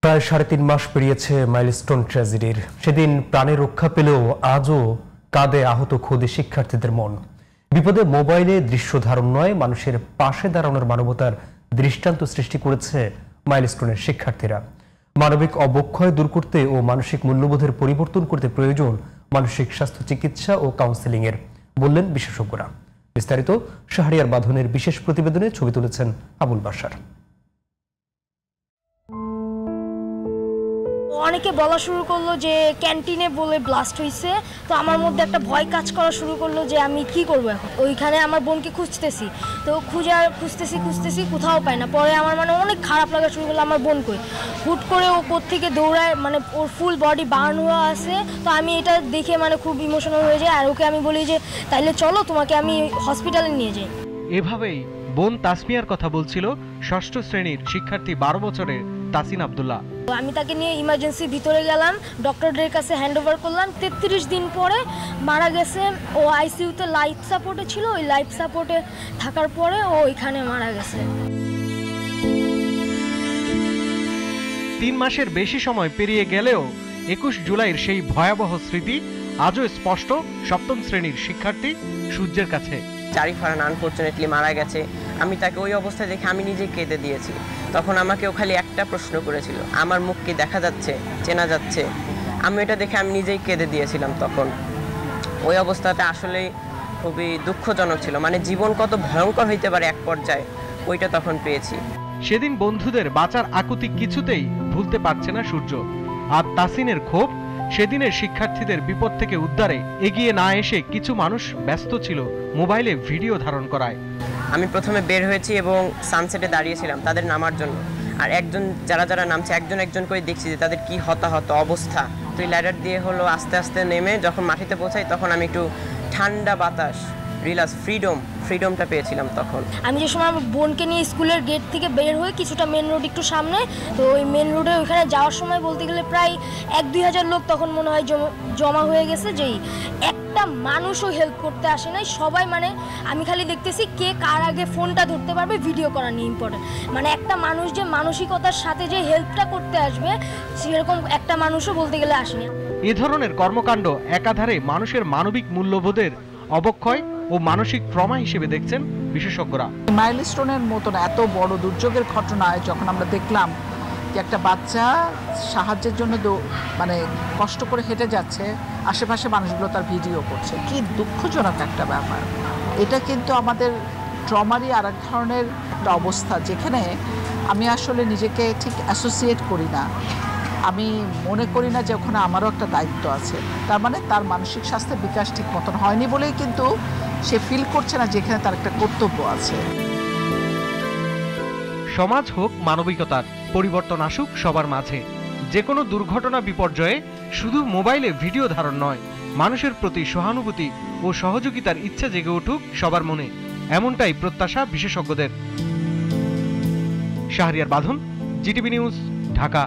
প্রায় ৩.৫ মাস পেরিয়েছে মাইলস্টোন ট্র্যাজেডির। সেদিন প্রাণে রক্ষা পেলেও আজও কাঁদে আহত খোদে শিক্ষার্থীদের মন। বিপদে মোবাইলে দৃশ্য ধারণ নয়, মানুষের পাশে দাঁড়ানোর মানবতার দৃষ্টান্ত সৃষ্টি করেছে মাইলস্টোনের শিক্ষার্থীরা। মানবিক অবক্ষয় দূর করতে ও মানসিক মূল্যবোধের পরিবর্তন করতে প্রয়োজন মানসিক স্বাস্থ্য চিকিৎসা ও কাউন্সেলিংয়ের, বললেন বিশেষজ্ঞরা। বিস্তারিত শাহরিয়ার বাঁধনের বিশেষ প্রতিবেদনে ছবি তুলেছেন আবুল বাশার। অনেকে বলা শুরু করলো যে ক্যান্টিনে বলে ব্লাস্ট হয়েছে, তো আমার মধ্যে একটা ভয় কাজ করা শুরু করলো যে আমি কি করব এখন। ওইখানে আমার বোনকে খুঁজতেছি, তো খুঁজতেছি কোথাও পাই না। পরে আমার অনেক খারাপ লাগা শুরু করলো, আমার বোন কই। হুট করে ও কোত্থেকে দৌড়ায়, ওর ফুল বডি বার্ন হওয়া আছে। তো আমি এটা দেখে খুব ইমোশনাল হয়ে যায়। আর ওকে আমি বলি যে তাইলে চলো তোমাকে আমি হসপিটালে নিয়ে যাই। এভাবেই বোন তাসমিয়ার কথা বলছিল ষষ্ঠ শ্রেণীর শিক্ষার্থী 12 বছরের তাসিন আব্দুল্লাহ। আমি তাকে নিয়ে ইমার্জেন্সি ভিতরে গেলাম, ডক্টরদের কাছে হ্যান্ড ওভার করলাম। 33 দিন পরে মারা গেছে। ও আইসিইউতে লাইফ সাপোর্টে ছিল, ওই লাইফ সাপোর্টে থাকার পরে ও এখানে মারা গেছে। 3 মাসের বেশি সময় পেরিয়ে গেলেও 21 জুলাইয়ের সেই ভয়াবহ স্মৃতি আজও স্পষ্ট সপ্তম শ্রেণীর শিক্ষার্থী সূর্যের কাছে। চারি ফারান আনফরচুনেটলি মারা গেছে। আমি তাকে ওই অবস্থায় দেখে আমি নিজে কেঁদে দিয়েছি। তখন আমাকেও খালি একটা প্রশ্ন করেছিল, আমার মুখ কি দেখা যাচ্ছে, চেনা যাচ্ছে? আমি এটা দেখে আমি নিজেই কেঁদে দিয়েছিলাম। তখন ওই অবস্থাটা আসলেই খুবই দুঃখজনক ছিল। জীবন কত ভয়ঙ্কর হইতে পারে এক পর্যায়ে, ওইটা তখন পেয়েছি। সেদিন বন্ধুদের বাঁচার আকুতি কিছুতেই ভুলতে পারছে না সূর্য। আর তাসিনের ক্ষোভ, সেদিনের শিক্ষার্থীদের বিপদ থেকে উদ্ধারে এগিয়ে না এসে কিছু মানুষ ব্যস্ত ছিল মোবাইলে ভিডিও ধারণ করায়। আমি প্রথমে বের হয়েছি এবং সানসেটে দাঁড়িয়েছিলাম তাদের নামার জন্য। আর যারা নামছে একজন করে দেখছি যে তাদের কি হতাহত অবস্থা। তো এই ল্যাডার দিয়ে হলো আস্তে আস্তে নেমে যখন মাটিতে পৌঁছাই, তখন আমি একটু ঠান্ডা বাতাস, রিল্যাক্স, ফ্রিডমটা পেয়েছিলাম তখন। আমি যে সময় আমার বোনকে নিয়ে স্কুলের গেট থেকে বের হয়ে কিছুটা মেন রোড একটু সামনে, তো ওই মেন রোডে ওইখানে যাওয়ার সময় বলতে গেলে প্রায় 1-2 হাজার লোক তখন মনে হয় জমা হয়ে গেছে। যেই একটা মানুষও হেল্প করতে আসে নাই। সবাই আমি খালি দেখতেছি কে কার আগে ফোনটা ধরতে পারবে ভিডিও করা নিয়ে ইম্পর্টেন্ট। একটা মানুষ যে মানসিকতার সাথে যে হেল্পটা করতে আসবে, সেরকম একটা মানুষও বলতে গেলে আসেনি। এ ধরনের কর্মকাণ্ড একাধারে মানুষের মানবিক মূল্যবোধের অবক্ষয় ও মানসিক ট্রমা হিসেবে দেখছেন বিশেষজ্ঞরা। মাইলস্টোনের মতন এত বড় দুর্যোগের ঘটনায় যখন আমরা দেখলাম যে একটা বাচ্চা সাহায্যের জন্য কষ্ট করে হেঁটে যাচ্ছে, আশেপাশে মানুষগুলো তার ভিডিও করছে, কি দুঃখজনক একটা ব্যাপার। এটা কিন্তু আমাদের ট্রমারই আর এক ধরনের একটা অবস্থা, যেখানে আমি আসলে নিজেকে ঠিক অ্যাসোসিয়েট করি না। আমি মনে করি না যে ওখানে আমারও একটা দায়িত্ব আছে। তার মানসিক স্বাস্থ্যের বিকাশ ঠিক মতন হয়নি বলেই কিন্তু সে ফিল করছে না যেখানে তার একটা কর্তব্য আছে। সমাজ হোক মানবিকতার, পরিবর্তন আসুক সবার মাঝে। যে কোনো দুর্ঘটনা বিপর্যয়ে শুধু মোবাইলে ভিডিও ধারণ নয়, মানুষের প্রতি সহানুভূতি ও সহযোগিতার ইচ্ছা জেগে উঠুক সবার মনে, এমনটাই প্রত্যাশা বিশেষজ্ঞদের। শাহরিয়ার বাঁধন, জিটিভি নিউজ, ঢাকা।